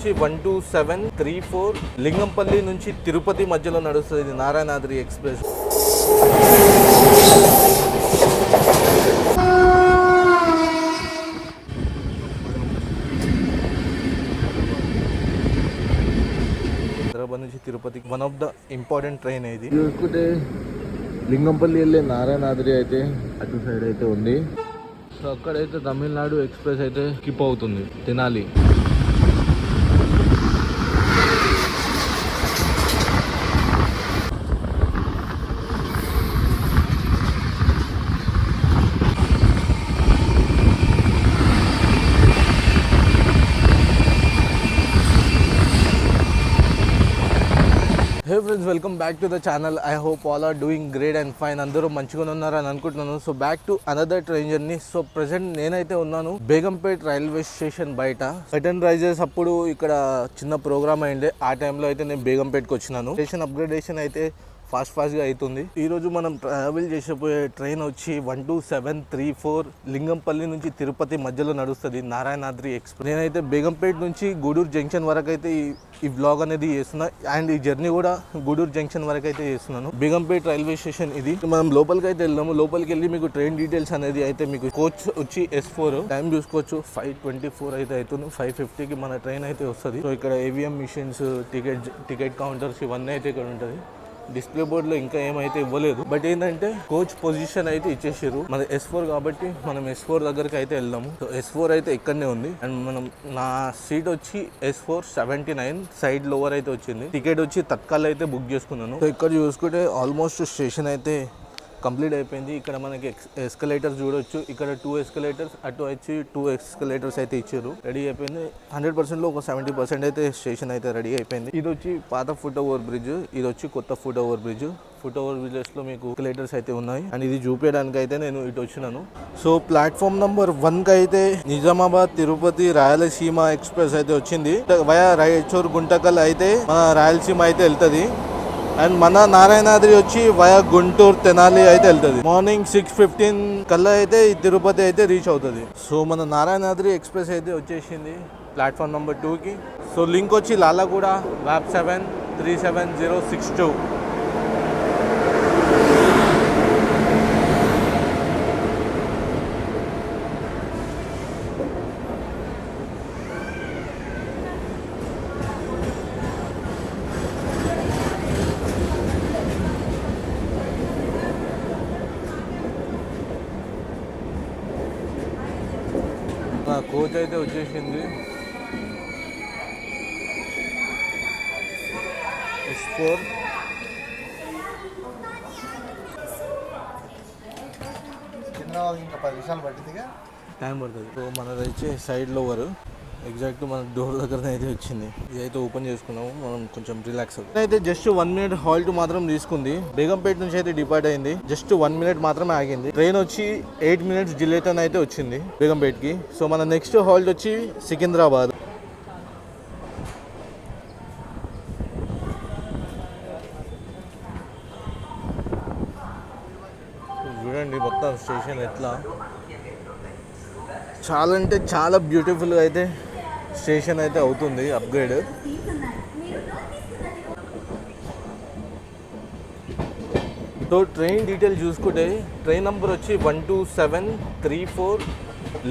12734 లింగంపల్లి నుంచి తిరుపతి మధ్యలో నడుస్తుంది. ఇది నారాయణాద్రి ఎక్స్ప్రెస్. హైదరాబాద్ నుంచి తిరుపతికి one of the important train ఇది. చూసుకుంటే లింగంపల్లి వెళ్ళే నారాయణాద్రి అయితే అటు సైడ్ అయితే ఉంది. సో అక్కడైతే తమిళనాడు ఎక్స్ప్రెస్ అయితే స్కిప్ అవుతుంది Tenali. Hey friends, welcome back to the channel. I hope all are doing great and fine. అందరూ మంచిగా ఉన్నారని అనుకుంటున్నాను. So back to another train journey. So present నేనైతే ఉన్నాను బేగంపేట్ రైల్వే స్టేషన్ బయట. సడన్ రైజెస్ అప్పుడు ఇక్కడ చిన్న ప్రోగ్రామ్ అయిండే. ఆ టైంలో అయితే నేను బేగంపేట్కి వచ్చినాను. స్టేషన్ అప్గ్రేడేషన్ అయితే ఫాస్ట్గా అవుతుంది. ఈరోజు మనం ట్రావెల్ చేసిపోయే ట్రైన్ వచ్చి 12734 లింగంపల్లి నుంచి తిరుపతి మధ్యలో నడుస్తుంది నారాయణాద్రి ఎక్స్ప్రెస్. నేనైతే బేగంపేట్ నుంచి గూడూరు జంక్షన్ వరకు అయితే ఈ వ్లాగ్ అనేది చేస్తున్నా. అండ్ ఈ జర్నీ కూడా గూడూరు జంక్షన్ వరకు అయితే చేస్తున్నాను. బేగంపేట్ రైల్వే స్టేషన్ ఇది. మనం లోపలికి అయితే వెళ్దాము. లోపలికి వెళ్ళి మీకు ట్రైన్ డీటెయిల్స్ అనేది అయితే మీకు కోచ్ వచ్చి S4 టైం చూసుకోవచ్చు. 5:24 అయితే అవుతుంది. 5:50కి మన ట్రైన్ అయితే వస్తుంది. సో ఇక్కడ AVM మిషన్స్, టికెట్ కౌంటర్స్ ఇవన్నీ అయితే ఇక్కడ ఉంటుంది. డిస్ప్లే బోర్డులో ఇంకా ఏమైతే ఇవ్వలేదు. బట్ ఏంటంటే కోచ్ పొజిషన్ అయితే ఇచ్చేసారు. మన S4 కాబట్టి మనం S4 దగ్గరికి అయితే వెళ్దాము. సో S4 అయితే ఇక్కడనే ఉంది. అండ్ నా సీట్ వచ్చి S4 79 సైడ్ లోవర్ అయితే వచ్చింది. టికెట్ వచ్చి తత్కాల్ అయితే బుక్ చేసుకున్నాను. సో ఇక్కడ చూసుకుంటే ఆల్మోస్ట్ స్టేషన్ అయితే కంప్లీట్ అయిపోయింది. ఇక్కడ మనకి ఎస్కలేటర్స్ చూడొచ్చు. ఇక్కడ 2 ఎస్కలేటర్స్, అటు వచ్చి 2 ఎస్కలేటర్స్ అయితే ఇచ్చారు. రెడీ అయిపోయింది. 100%లో ఒక 70% అయితే స్టేషన్ అయితే రెడీ అయిపోయింది. ఇది వచ్చి పాత ఫుట్ ఓవర్ బ్రిడ్జ్, ఇది వచ్చి కొత్త foot over bridge. Foot over bridges లో మీకు ఎస్కలేటర్స్ అయితే ఉన్నాయి. అండ్ ఇది చూపించడానికి అయితే నేను ఇటు వచ్చినాను. సో ప్లాట్ఫామ్ నెంబర్ 1 కి అయితే నిజామాబాద్ తిరుపతి రాయలసీమ ఎక్స్ప్రెస్ అయితే వచ్చింది. వయా రాయచూర్ గుంటకల్ అయితే మన రాయలసీమ అయితే వెళ్తుంది. అండ్ మన నారాయణాద్రి వచ్చి వయా గుంటూరు తెనాలి అయితే వెళ్తుంది. మార్నింగ్ 6:15 కల్లా అయితే ఈ తిరుపతి అయితే రీచ్ అవుతుంది. సో మన నారాయణాద్రి ఎక్స్ప్రెస్ అయితే వచ్చేసింది ప్లాట్ఫామ్ నెంబర్ 2కి. సో లింక్ వచ్చి లాలగూడ WAP 737062. కోచ్ అయితే వచ్చేసింది. S4 ఇంకా 10 నిమిషాలు పట్టిందిగా, టైం పడుతుంది. సో మనది అయితే సైడ్ లోవర్ ఎగ్జాక్ట్ మన డోర్ దగ్గర అయితే వచ్చింది. ఇదైతే ఓపెన్ చేసుకున్నాము. మనం కొంచెం రిలాక్స్ అవుతుంది. అయితే జస్ట్ 1 minute హాల్ట్ మాత్రం తీసుకుంది. బేగంపేట నుంచి అయితే డిపార్ట్ అయింది. జస్ట్ 1 minute మాత్రమే ఆగింది. ట్రైన్ వచ్చి 8 minutes డిలేతో అయితే వచ్చింది బేగంపేట్కి. సో మన నెక్స్ట్ హాల్ట్ వచ్చి సికింద్రాబాద్. చూడండి మొత్తం స్టేషన్ ఎట్లా, చాలా అంటే చాలా బ్యూటిఫుల్గా అయితే స్టేషన్ అయితే అవుతుంది అప్గ్రేడ్. సో ట్రైన్ డీటెయిల్ చూసుకుంటే ట్రైన్ నెంబర్ వచ్చి 12734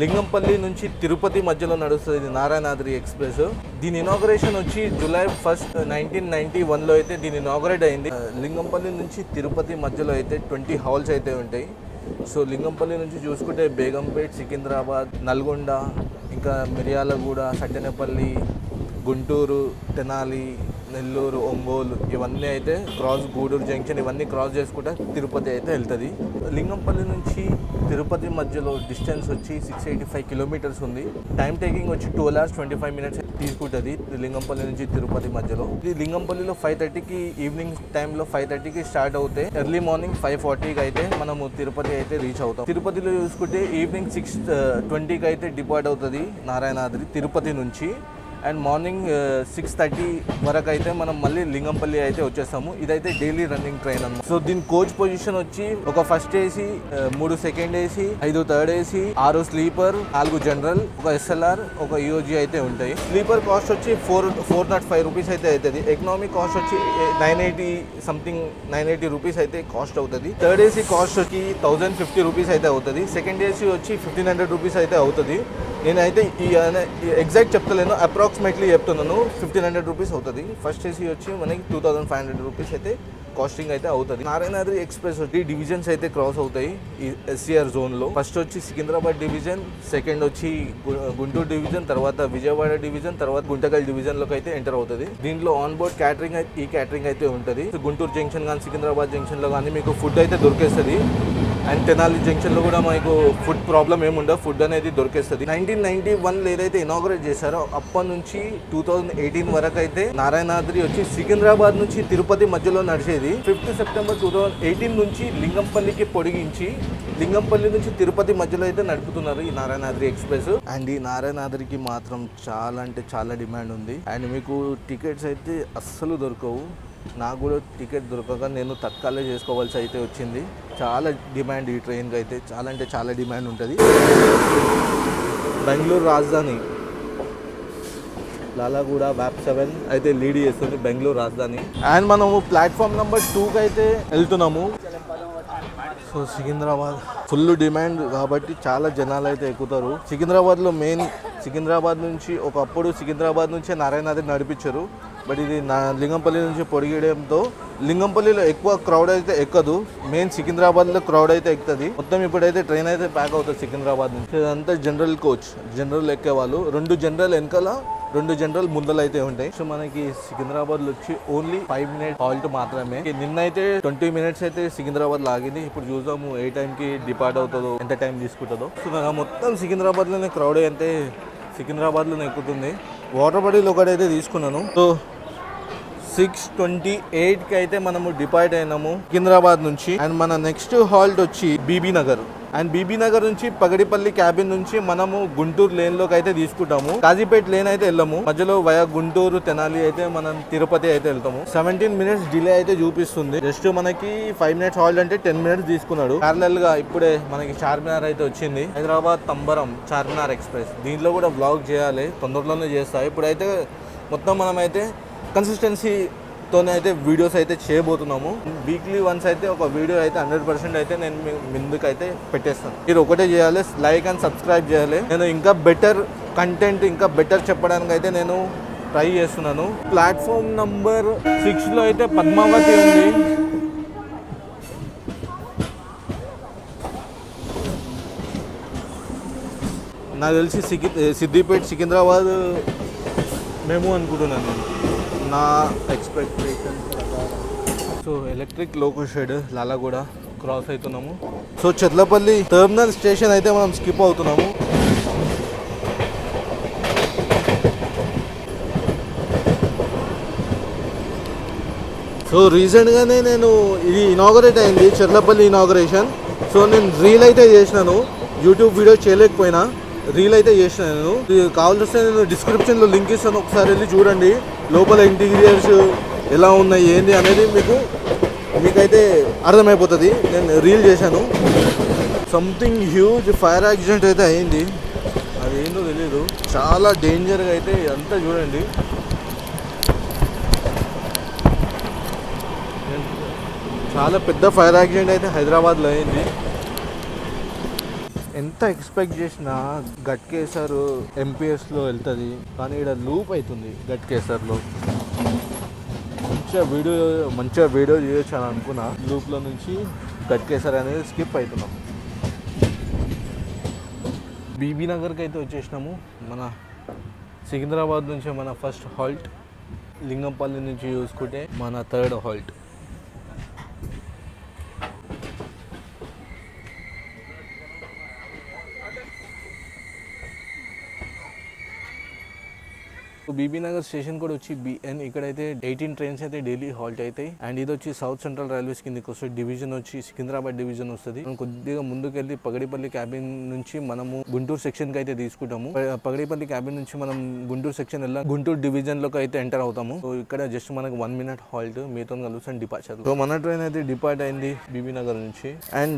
లింగంపల్లి నుంచి తిరుపతి మధ్యలో నడుస్తుంది. ఇది నారాయణాద్రి ఎక్స్ప్రెస్. దీని ఇనాగరేషన్ వచ్చి July 1st, 1991లో అయితే దీని ఇనాగరేట్ అయింది. లింగంపల్లి నుంచి తిరుపతి మధ్యలో అయితే 20 హాల్స్ అయితే ఉంటాయి. సో లింగంపల్లి నుంచి చూసుకుంటే బేగంపేట్, సికింద్రాబాద్, నల్గొండ, ఇంకా మిర్యాలగూడ, సట్టెనపల్లి, గుంటూరు, తెనాలి, నెల్లూరు, ఒంగోలు ఇవన్నీ అయితే క్రాస్, గూడూరు జంక్షన్ ఇవన్నీ క్రాస్ చేసుకుంటే తిరుపతి అయితే వెళ్తుంది. లింగంపల్లి నుంచి తిరుపతి మధ్యలో డిస్టెన్స్ వచ్చి 685 kilometers ఉంది. టైం టేకింగ్ వచ్చి 12 hours 25 minutes తీసుకుంటుంది లింగంపల్లి నుంచి తిరుపతి మధ్యలో. ఇది లింగంపల్లిలో 5:30కి ఈవినింగ్ టైంలో 5:30కి స్టార్ట్ అవుతే ఎర్లీ మార్నింగ్ 5:40కి అయితే మనము తిరుపతి అయితే రీచ్ అవుతాం. తిరుపతిలో చూసుకుంటే ఈవినింగ్ 6:20కి అయితే డిపార్ట్ అవుతుంది నారాయణాద్రి తిరుపతి నుంచి. అండ్ మార్నింగ్ 6:30 వరకు అయితే మనం మళ్ళీ లింగంపల్లి అయితే వచ్చేస్తాము. ఇదైతే డైలీ రన్నింగ్ ట్రైన్ అన్నమాట. సో దీని కోచ్ పొజిషన్ వచ్చి ఒక first AC, 3 second AC, 5 third AC, 6 sleeper, 4 general, ఒక ఎస్ఎల్ఆర్, ఒక ఈఓజీ అయితే ఉంటాయి. స్లీపర్ కాస్ట్ వచ్చి 405 రూపీస్ అయితే అవుతుంది. ఎకనామిక్ కాస్ట్ వచ్చి 980 రూపీస్ అయితే కాస్ట్ అవుతుంది. థర్డ్ ఏసీ కాస్ట్ వచ్చి 1050 రూపీస్ అయితే అవుతుంది. సెకండ్ ఏసీ వచ్చి 1500 రూపీస్ అయితే అవుతుంది. నేనైతే ఎగ్జాక్ట్ చెప్తలేను, అప్రాక్సిమేట్లీ చెప్తున్నాను. 1500 రూపీస్ అవుతుంది. ఫస్ట్ ఏసీ వచ్చి మనకి 2500 రూపీస్ అయితే కాస్టింగ్ అయితే అవుతుంది. నారాయణాద్రి ఎక్స్ప్రెస్ వచ్చి డివిజన్స్ అయితే క్రాస్ అవుతాయి ఈ ఎస్సీఆర్ జోన్లో. ఫస్ట్ వచ్చి సికింద్రాబాద్ డివిజన్, సెకండ్ వచ్చి గుంటూరు డివిజన్, తర్వాత విజయవాడ డివిజన్, తర్వాత గుంటకల్ డివిజన్లోకి అయితే ఎంటర్ అవుతుంది. దీంట్లో ఆన్ బోర్డ్ క్యాటరింగ్ ఈ క్యాటరింగ్ అయితే ఉంటుంది. గుంటూరు జంక్షన్ కానీ సికింద్రాబాద్ జంక్షన్లో కానీ మీకు ఫుడ్ అయితే దొరికేస్తుంది. అండ్ తెనాలి జంక్షన్లో కూడా మనకు ఫుడ్ ప్రాబ్లం ఏముండదు, ఫుడ్ అనేది దొరికేస్తుంది. 1991లో ఏదైతే ఇనాగ్రేట్ చేశారో అప్పటి నుంచి 2018 వరకు అయితే నారాయణాద్రి వచ్చి సికింద్రాబాద్ నుంచి తిరుపతి మధ్యలో నడిచేది. 5 సెప్టెంబర్ 2018 నుంచి లింగంపల్లికి పొడిగించి లింగంపల్లి నుంచి తిరుపతి మధ్యలో అయితే నడుపుతున్నారు ఈ నారాయణాద్రి ఎక్స్ప్రెస్. అండ్ ఈ నారాయణాద్రికి మాత్రం చాలా అంటే చాలా డిమాండ్ ఉంది. అండ్ మీకు టికెట్స్ అయితే అస్సలు దొరకవు. నాకు కూడా టికెట్ దొరకక నేను తత్కాలే చేసుకోవాల్సి అయితే వచ్చింది. చాలా డిమాండ్ ఈ ట్రైన్కి అయితే, చాలా అంటే చాలా డిమాండ్ ఉంటుంది. బెంగళూరు రాజధాని లాలాగూడ వ్యాప్ 7 అయితే లీడ్ చేస్తుంది బెంగళూరు రాజధాని. అండ్ మనము ప్లాట్ఫామ్ నెంబర్ 2కి అయితే వెళ్తున్నాము. సో సికింద్రాబాద్ ఫుల్ డిమాండ్ కాబట్టి చాలా జనాలు అయితే ఎక్కుతారు. సికింద్రాబాద్లో మెయిన్ సికింద్రాబాద్ నుంచి ఒకప్పుడు సికింద్రాబాద్ నుంచే నారాయణాద్రి నడిపించారు. బట్ ఇది లింగంపల్లి నుంచి పొడిగేయడంతో లింగంపల్లిలో ఎక్కువ క్రౌడ్ అయితే ఎక్కదు. మెయిన్ సికింద్రాబాద్లో క్రౌడ్ అయితే ఎక్కుతుంది. మొత్తం ఇప్పుడైతే ట్రైన్ అయితే ప్యాక్ అవుతుంది సికింద్రాబాద్ నుంచి. ఇదంతా జనరల్ కోచ్, జనరల్ ఎక్కేవాళ్ళు. 2 జనరల్ వెనకాల, 2 జనరల్ ముందలు అయితే ఉంటాయి. సో మనకి సికింద్రాబాద్లో వచ్చి ఓన్లీ 5 మినిట్ హాల్ట్ మాత్రమే. నిన్నైతే 20 మినిట్స్ అయితే సికింద్రాబాద్ లాగింది. ఇప్పుడు చూద్దాము ఏ టైంకి డిపార్ట్ అవుతుందో, ఎంత టైం తీసుకుంటుందో. సో మొత్తం సికింద్రాబాద్లోనే క్రౌడ్ అయితే సికింద్రాబాద్లోనే ఎక్కుతుంది. వాటర్ బాటిల్ ఒకటైతే తీసుకున్నాను. సో 6:28కి అయితే మనము డిపార్ట్ అయినాము సికింద్రాబాద్ నుంచి. అండ్ మన నెక్స్ట్ హాల్ట్ వచ్చి బీబీ నగర్. అండ్ బీబీ నగర్ నుంచి పగడిపల్లి క్యాబిన్ నుంచి మనము గుంటూరు లేన్ లోకి అయితే తీసుకుంటాము. కాజీపేట లేన్ అయితే వెళ్ళాము. మధ్యలో వయా గుంటూరు, తెనాలి అయితే మనం తిరుపతి అయితే వెళ్తాము. 17 మినిట్స్ డిలే అయితే చూపిస్తుంది. జస్ట్ మనకి 5 మినిట్స్ హాల్ట్ అంటే 10 మినిట్స్ తీసుకున్నాడు. ప్యారలల్ గా ఇప్పుడే మనకి చార్మినార్ అయితే వచ్చింది. హైదరాబాద్ తంబరం చార్మినార్ ఎక్స్ప్రెస్. దీంట్లో కూడా వ్లాగ్ చేయాలి, తొందరలోనే చేస్తా. ఇప్పుడైతే మొత్తం మనమైతే కన్సిస్టెన్సీతోనే అయితే వీడియోస్ అయితే చేయబోతున్నాము. వీక్లీ వన్స్ అయితే ఒక వీడియో అయితే 100% అయితే నేను ముందుకు అయితే పెట్టేస్తాను. మీరు ఒకటే చేయాలి, లైక్ అండ్ సబ్స్క్రైబ్ చేయాలి. నేను ఇంకా బెటర్ కంటెంట్, ఇంకా బెటర్ చెప్పడానికి అయితే నేను ట్రై చేస్తున్నాను. ప్లాట్ఫామ్ నంబర్ 6లో అయితే పద్మావతి ఉంది. నాకు తెలిసి సిద్దిపేట సికింద్రాబాద్ మేము అనుకుంటున్నాను నేను, నా ఎక్స్పెక్టేషన్ ప్రకారం. So electric loco shed Lalaguda cross అవుతున్నాము. సో చెర్లపల్లి టెర్మినల్ స్టేషన్ అయితే మనం స్కిప్ అవుతున్నాము. సో రీసెంట్గానే నేను ఇది ఇనాగరేట్ అయింది, చెర్లపల్లి ఇనాగరేషన్. సో నేను రీల్ అయితే చేసినాను, యూట్యూబ్ వీడియో చేయలేకపోయినా రీల్ అయితే చేసినాను నేను. కావాల్సి వస్తే నేను డిస్క్రిప్షన్లో లింక్ ఇస్తాను, ఒకసారి వెళ్ళి చూడండి. లోపల ఇంటీరియర్స్ ఎలా ఉన్నాయి ఏంటి అనేది మీకైతే అర్థమైపోతుంది. నేను రీల్ చేశాను. సంథింగ్ హ్యూజ్ ఫైర్ యాక్సిడెంట్ అయితే అయింది, అదేంటో తెలీదు. చాలా డేంజర్గా అయితే అంతా చూడండి. చాలా పెద్ద ఫైర్ యాక్సిడెంట్ అయితే హైదరాబాద్లో అయింది. ఎంత ఎక్స్పెక్ట్ చేసినా గట్కేసర్ ఎంపీఎస్లో వెళ్తుంది, కానీ ఇక్కడ లూప్ అవుతుంది గట్కేసర్లో. మంచిగా వీడియో చేయొచ్చు అని అనుకున్నా. లూప్లో నుంచి గట్కేసర్ అనేది స్కిప్ అవుతున్నాం. బీబీ నగర్కి అయితే వచ్చేసినాము. మన సికింద్రాబాద్ నుంచి మన ఫస్ట్ హాల్ట్, లింగంపల్లి నుంచి చూసుకుంటే మన 3rd halt. BB Nagar station కూడా వచ్చి బిఎన్. ఇక్కడైతే 18 ట్రైన్స్ అయితే డైలీ హాల్ట్ అవుతాయి. అండ్ ఇది వచ్చి సౌత్ సెంట్రల్ రైల్వేస్ కిందకి వస్తుంది. డివిజన్ వచ్చి సికింద్రాబాద్ డివిజన్ వస్తుంది. మనం కొద్దిగా ముందుకెళ్ళి పగడిపల్లి క్యాబిన్ నుంచి మనము గుంటూరు సెక్షన్ కి అయితే తీసుకుంటాము. పగడిపల్లి క్యాబిన్ నుంచి మనం గుంటూరు సెక్షన్ వెళ్ళాం, గుంటూరు డివిజన్ లోకి అయితే ఎంటర్ అవుతాము. సో ఇక్కడ జస్ట్ మనకు 1 minute హాల్ట్, మీతో కలుస్తాను డిపార్చర్. సో మన ట్రైన్ అయితే డిపార్ట్ అయింది బీబీ నగర్ నుంచి. అండ్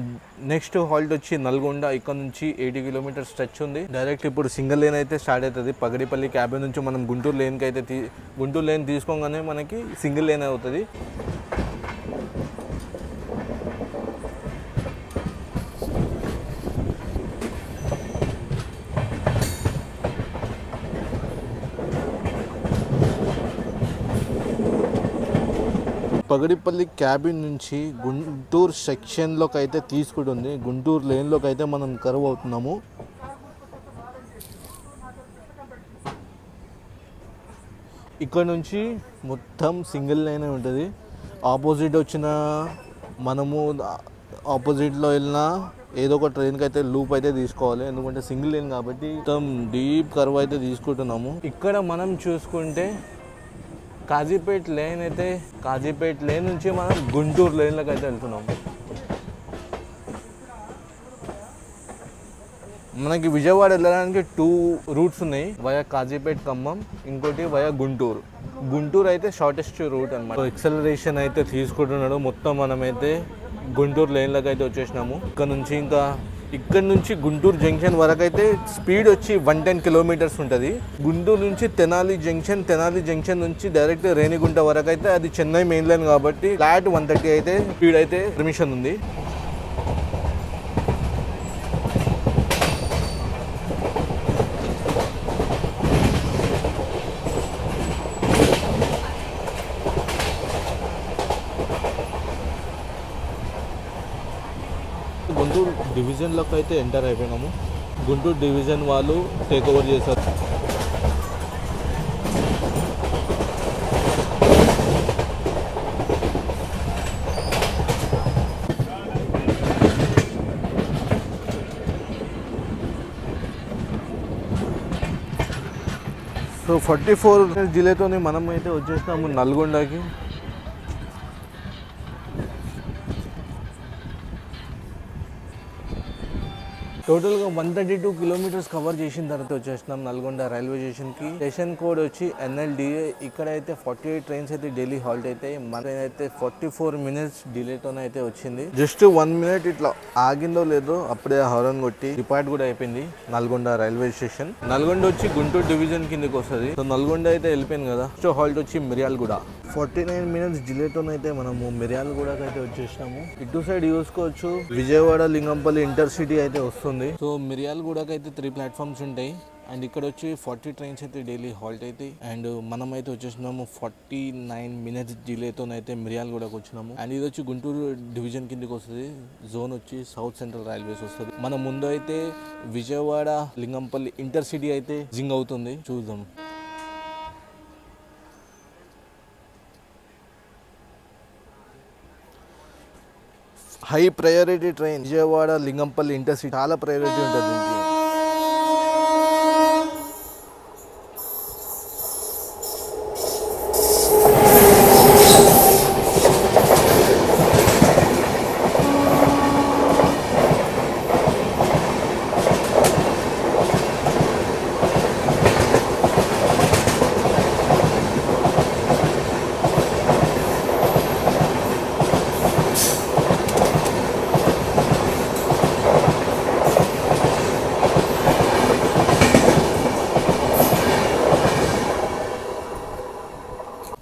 నెక్స్ట్ హాల్ట్ వచ్చి నల్గొండ. ఇక్కడ నుంచి 80 kilometers స్ట్రెచ్ ఉంది. డైరెక్ట్ ఇప్పుడు సింగిల్ లేన్ అయితే స్టార్ట్ అవుతుంది. పగడిపల్లి క్యాబిన్ నుంచి మనం గుంటూరు లేన్ కి అయితే గుంటూరు లేన్ తీసుకోగానే మనకి సింగిల్ లేన్ అవుతుంది. పగడిపల్లి క్యాబిన్ నుంచి గుంటూరు సెక్షన్లోకి అయితే తీసుకుంటుంది. గుంటూరు లేన్లోకి అయితే మనం కర్వ్ అవుతున్నాము. ఇక్కడ నుంచి మొత్తం సింగిల్ లైన్ ఉంటుంది. ఆపోజిట్ వచ్చిన మనము ఆపోజిట్లో వెళ్ళినా ఏదో ఒక ట్రైన్కి అయితే లూప్ అయితే తీసుకోవాలి, ఎందుకంటే సింగిల్ లైన్ కాబట్టి మొత్తం డీప్ కర్వ్ అయితే తీసుకుంటున్నాము. ఇక్కడ మనం చూసుకుంటే కాజీపేట్ లేన్ అయితే, కాజీపేట్ లేన్ నుంచి మనం గుంటూరు లేన్లోకి అయితే వెళ్తున్నాము. మనకి విజయవాడ వెళ్ళడానికి 2 routes ఉన్నాయి. వయా కాజీపేట్ ఖమ్మం, ఇంకోటి వయా గుంటూరు. గుంటూరు అయితే షార్టెస్ట్ రూట్ అనమాట. సో ఎక్సలరేషన్ అయితే తీసుకుంటున్నాడు. మొత్తం మనమైతే గుంటూరు లేన్లోకి అయితే వచ్చేసినాము. ఇక్కడ నుంచి గుంటూరు జంక్షన్ వరకు అయితే స్పీడ్ వచ్చి 110 kilometers ఉంటుంది. గుంటూరు నుంచి తెనాలి జంక్షన్ నుంచి డైరెక్ట్ రేణిగుంట వరకు అయితే అది చెన్నై మెయిన్ లైన్ కాబట్టి ఫ్లాట్ 130 అయితే స్పీడ్ అయితే పర్మిషన్ ఉంది. గుంటూరు డివిజన్లోకి అయితే ఎంటర్ అయిపోయినాము. గుంటూరు డివిజన్ వాళ్ళు టేక్ ఓవర్ చేశారు. సో 44 minutes డిలేతో మనం అయితే వచ్చేసినాము నల్గొండకి. టోటల్గా 132 kilometers కవర్ చేసిన తర్వాత వచ్చేసినాం నల్గొండ రైల్వే స్టేషన్కి. స్టేషన్ కోడ్ వచ్చి NLDA. ఇక్కడైతే 48 ట్రైన్స్ అయితే డైలీ హాల్ట్ అవుతాయి. మన అయితే 44 minutes డిలేతోనే అయితే వచ్చింది. జస్ట్ 1 minute ఇట్లా ఆగిందో లేదో అప్పుడే హారన్ కొట్టి డిపార్ట్ కూడా అయిపోయింది నల్గొండ రైల్వే స్టేషన్. నల్గొండ వచ్చి గుంటూరు డివిజన్ కిందకి వస్తుంది. సో నల్గొండ అయితే వెళ్ళిపోయింది కదా. సో హాల్ట్ వచ్చి మిర్యాలగూడ. 49 minutes డిలేతోనైతే మనము మిర్యాలగూడకి అయితే వచ్చేసినాము. ఇటు సైడ్ చూసుకోవచ్చు విజయవాడ లింగంపల్లి ఇంటర్సిటీ అయితే వస్తుంది. సో మిర్యాలగూడకి అయితే 3 platforms ఉంటాయి. అండ్ ఇక్కడ వచ్చి 40 ట్రైన్స్ అయితే డైలీ హాల్ట్ అవుతాయి. అండ్ మనం అయితే వచ్చేసినాము 49 minutes డిలేతోనైతే మిర్యాలగూడకి వచ్చినాము. అండ్ ఇది వచ్చి గుంటూరు డివిజన్ కిందకి వస్తుంది. జోన్ వచ్చి సౌత్ సెంట్రల్ రైల్వేస్ వస్తుంది. మన ముందు అయితే విజయవాడ లింగంపల్లి ఇంటర్సిటీ అయితే జింగ్ అవుతుంది, చూద్దాం. High priority train Vijayawada Lingampalli intercity. చాలా ప్రయారిటీ ఉంటుంది దీనికి.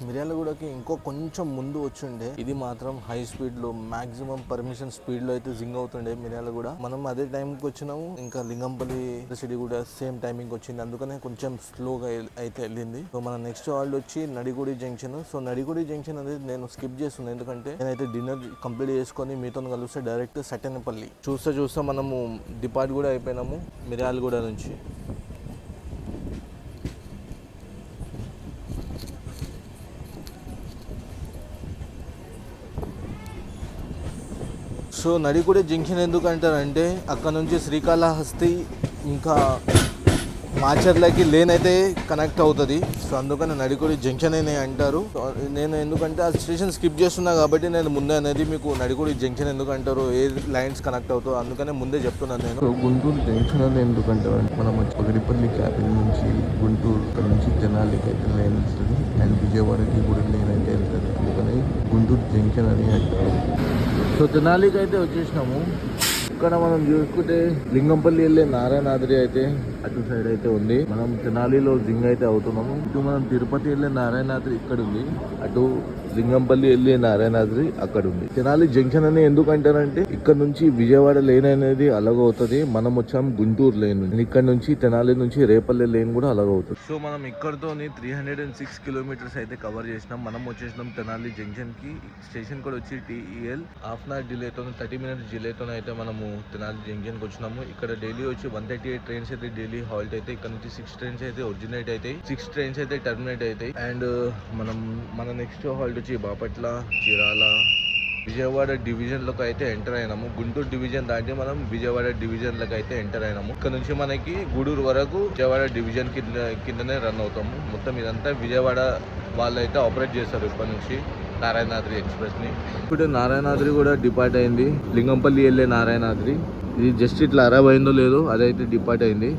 మిర్యాలగూడకి ఇంకో కొంచెం ముందు వచ్చిండే. ఇది మాత్రం హై స్పీడ్ లో మాక్సిమం పర్మిషన్ స్పీడ్ లో అయితే జింగ్ అవుతుండే మిర్యాలగూడ. మనం అదే టైంకి వచ్చినాము. ఇంకా లింగంపల్లి సిటీ కూడా సేమ్ టైమింగ్ వచ్చింది, అందుకనే కొంచెం స్లోగా అయితే వెళ్ళింది. సో మన నెక్స్ట్ హాల్ట్ వచ్చి నడిగుడి జంక్షన్. సో నడిగుడి జంక్షన్ అనేది నేను స్కిప్ చేస్తున్నాను, ఎందుకంటే నేనైతే డిన్నర్ కంప్లీట్ చేసుకొని మీతో కలిస్తే డైరెక్ట్ సట్టెనపల్లి చూస్తే మనము డిపార్ట్ కూడా అయిపోయినాము మిర్యాలగూడ నుంచి. సో నడిగుడి జంక్షన్ ఎందుకు అంటారంటే అక్కడ నుంచి శ్రీకాళహస్తి ఇంకా మాచర్లకి లేన్ అయితే కనెక్ట్ అవుతుంది. సో అందుకని నడికుడి జంక్షన్ అని అంటారు. నేను ఎందుకంటే ఆ స్టేషన్ స్కిప్ చేస్తున్నా కాబట్టి నేను ముందే అనేది మీకు నడికుడి జంక్షన్ ఎందుకు అంటారు, ఏ లైన్స్ కనెక్ట్ అవుతావు అందుకనే ముందే చెప్తున్నాను నేను. గుంటూరు జంక్షన్ అని ఎందుకంటే మనం పగడిపల్లి క్యాపిటల్ నుంచి గుంటూరు నుంచి తెనాలికి అయితే లైన్ వెళ్తుంది అండ్ విజయవాడకి కూడా లైన్ అయితే వెళ్తుంది. అందుకని గుంటూరు జంక్షన్ అని అంటారు. సో తెనాలికి అయితే వచ్చేసినాము. ఇక్కడ మనం చూసుకుంటే లింగంపల్లి వెళ్ళే నారాయణాద్రి అయితే అటు సైడ్ అయితే ఉంది. మనం తెనాలిలో జింగ్ అయితే అవుతున్నాము. ఇటు మనం తిరుపతి వెళ్ళే నారాయణాద్రి ఇక్కడ ఉంది, అటు లింగంపల్లి వెళ్ళే నారాయణాద్రి అక్కడ ఉంది. తెనాలి జంక్షన్ అని ఎందుకు అంటారంటే ఇక్కడ నుంచి విజయవాడ లేన్ అనేది అలాగవుతుంది. మనం వచ్చాం గుంటూరు లేన్, ఇక్కడ నుంచి తెనాలి నుంచి రేపల్లి లేన్ కూడా అలాగవుతుంది. సో మనం ఇక్కడతో 306 కిలోమీటర్స్ అయితే కవర్ చేసినాం. మనం వచ్చేసినాం తెనాలి జంక్షన్ కి. స్టేషన్ కూడా వచ్చి TEL. హాఫ్ అన్ అవర్ డిలేతో 30 మినిట్స్ డిలేతో అయితే మనము తెనాలి జంక్షన్ కి వచ్చినాము. ఇక్కడ డైలీ వచ్చి 138 ట్రైన్స్ అయితే డైలీ హాల్ట్ అయితే. ఇక్కడ నుంచి 6 ట్రైన్స్ అయితే ఒరిజినేట్ అవుతాయి, 6 ట్రైన్స్ అయితే టర్మినేట్ అవుతాయి. అండ్ మన నెక్స్ట్ హాల్ట్ వచ్చి బాపట్ల, చీరాల, విజయవాడ డివిజన్ లోకి అయితే ఎంటర్ అయినాము. గుంటూరు డివిజన్ దాటి మనం విజయవాడ డివిజన్ లోకి అయితే ఎంటర్ అయినాము. ఇక్కడ నుంచి మనకి గూడూరు వరకు విజయవాడ డివిజన్ కిందనే రన్ అవుతాము. మొత్తం ఇదంతా విజయవాడ వాళ్ళు అయితే ఆపరేట్ చేస్తారు ఇప్పటి నుంచి నారాయణాద్రి ఎక్స్ప్రెస్ ని. ఇప్పుడు నారాయణాద్రి కూడా డిపార్ట్ అయింది. లింగంపల్లి వెళ్ళే నారాయణాద్రి ఇది జస్ట్ ఇట్లా అరబ్ అయిందో లేదో అదైతే డిపార్ట్ అయింది.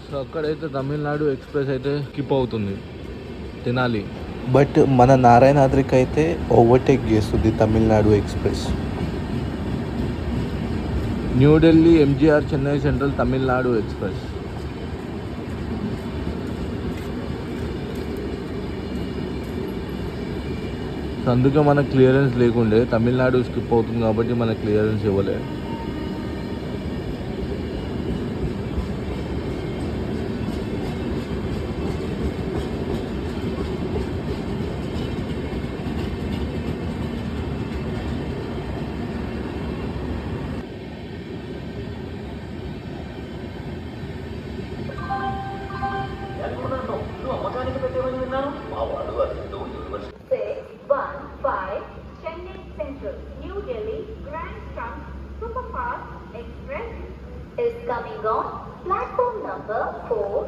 సో అక్కడైతే తమిళనాడు ఎక్స్ప్రెస్ అయితే స్కిప్ అవుతుంది తెనాలి. బట్ మన నారాయణాద్రికి అయితే ఓవర్టేక్ చేస్తుంది Tamil Nadu express. New Delhi MGR Chennai central Tamil Nadu express. So అందుకే మనకు క్లియరెన్స్ లేకుండే, తమిళనాడు స్కిప్ అవుతుంది కాబట్టి మనకు క్లియరెన్స్ ఇవ్వలే. Is coming on platform number 4.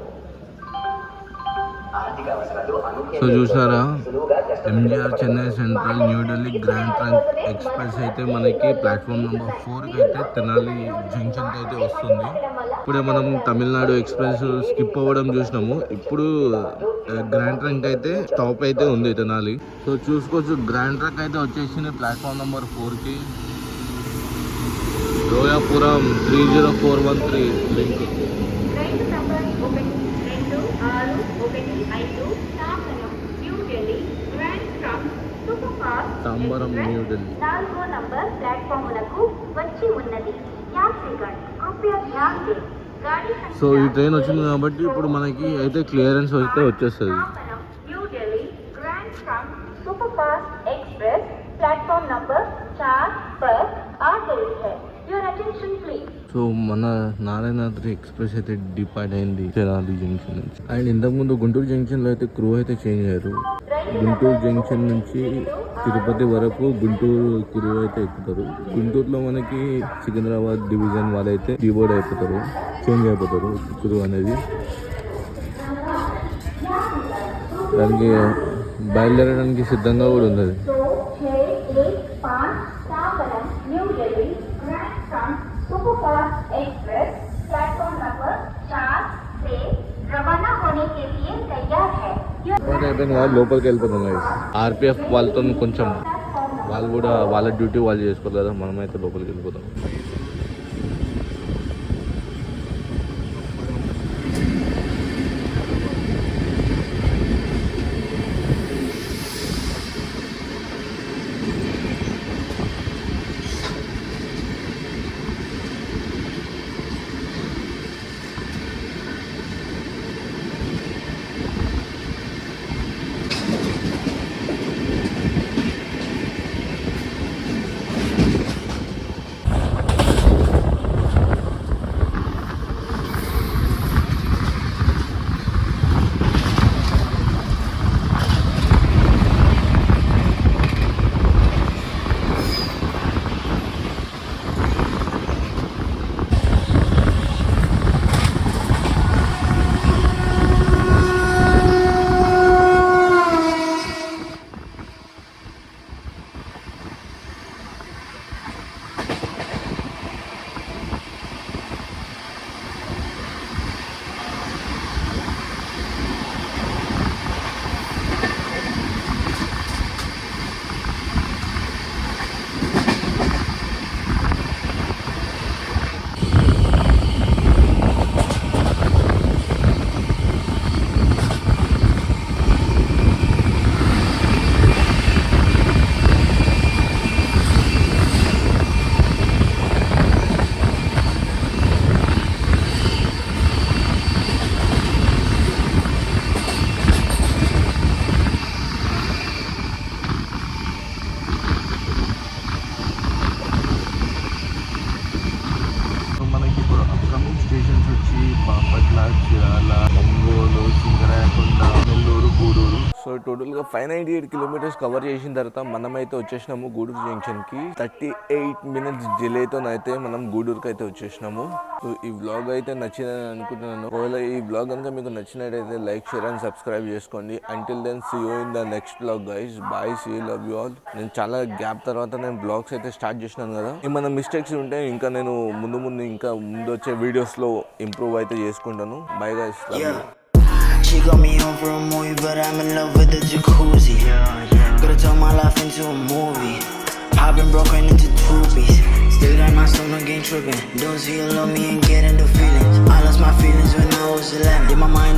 So చూసారా, MGR Chennai central New Delhi grand trunk express అయితే మనకి ప్లాట్ఫామ్ నెంబర్ 4కి అయితే తెనాలి జంక్షన్కి అయితే వస్తుంది. ఇప్పుడే మనం తమిళనాడు ఎక్స్ప్రెస్ స్కిప్ అవ్వడం చూసినాము. ఇప్పుడు గ్రాండ్ ట్రంక్ అయితే స్టాప్ అయితే ఉంది తెనాలి. సో చూసుకోవచ్చు, గ్రాండ్ ట్రంక్ అయితే వచ్చేసింది ప్లాట్ఫామ్ నెంబర్ 4కి. రోయాపురం 30413 లింక్. రైలు number 12615 Tambaram new Delhi grand trunk super fast Tambaram new Delhi 4వ నంబర్ ప్లాట్ఫాములకు వచ్చి ఉన్నది. యాత్రికన్ కృపయా ధ్యాన్ దే గాడి సంఖ్య. సో ఈ ట్రైన్ వచ్చింది కాబట్టి ఇప్పుడు మనకి అయితే క్లియరెన్స్ అయితే వచ్చేస్తుంది. Tambaram new Delhi grand trunk super fast express platform number 4 पर आ गई है. Your attention please. సో మన నారాయణాద్రి ఎక్స్ప్రెస్ అయితే డిపార్ట్ అయింది తెనాలి జంక్షన్ నుంచి. అండ్ ఇంతకుముందు గుంటూరు జంక్షన్లో అయితే క్రూ అయితే చేంజ్ అయ్యారు. గుంటూరు జంక్షన్ నుంచి తిరుపతి వరకు గుంటూరు క్రూ అయితే ఎక్కుతారు. గుంటూరులో మనకి సికింద్రాబాద్ డివిజన్ వాళ్ళైతే డీబోర్డ్ అయిపోతారు, చేంజ్ అయిపోతారు క్రూ అనేది. దానికి బయలుదేరడానికి సిద్ధంగా కూడా ఉంది. 2615 Tambaram new Delhi grand trunk superfast express platform number 4 से रवाना होने के लिए तैयार है. అయిపోయింది కదా, లోపలికి వెళ్ళిపోతున్నాయి. RPF వాళ్ళతో కొంచెం వాళ్ళు కూడా వాళ్ళ డ్యూటీ వాళ్ళు చేసుకోవాలి కదా, మనమైతే లోపలికి వెళ్ళిపోతాం. దేవరకొండ, నెల్లూరు, గూడూరు. సో టోటల్గా 598 కిలోమీటర్స్ కవర్ చేసిన తర్వాత మనమైతే వచ్చేసినాము గూడూరు జంక్షన్కి. 38 మినిట్స్ డిలేతో అయితే మనం గూడూరుకి అయితే వచ్చేసినాము. సో ఈ వ్లాగ్ అయితే నచ్చిందని అనుకుంటున్నాను. ఒకవేళ ఈ వ్లాగ్ కనుక మీకు నచ్చినట్టయితే లైక్, షేర్ అండ్ సబ్స్క్రైబ్ చేసుకోండి. Until then see you in the next vlog guys. Bye, see you, love you all. నేను చాలా గ్యాప్ తర్వాత నేను బ్లాగ్స్ అయితే స్టార్ట్ చేసినాను కదా. ఏమైనా మిస్టేక్స్ ఉంటే ఇంకా నేను ముందు వచ్చే వీడియోస్లో ఇంప్రూవ్ అయితే చేసుకుంటాను. Bye guys. She got me home for a movie, but I'm in love with the jacuzzi. Could've turned my life into a movie. I've been broken into 2 pieces. Still got my stomach ain't tripping. Don't see you love me and get into feelings. I lost my feelings when I was 11. Did my mind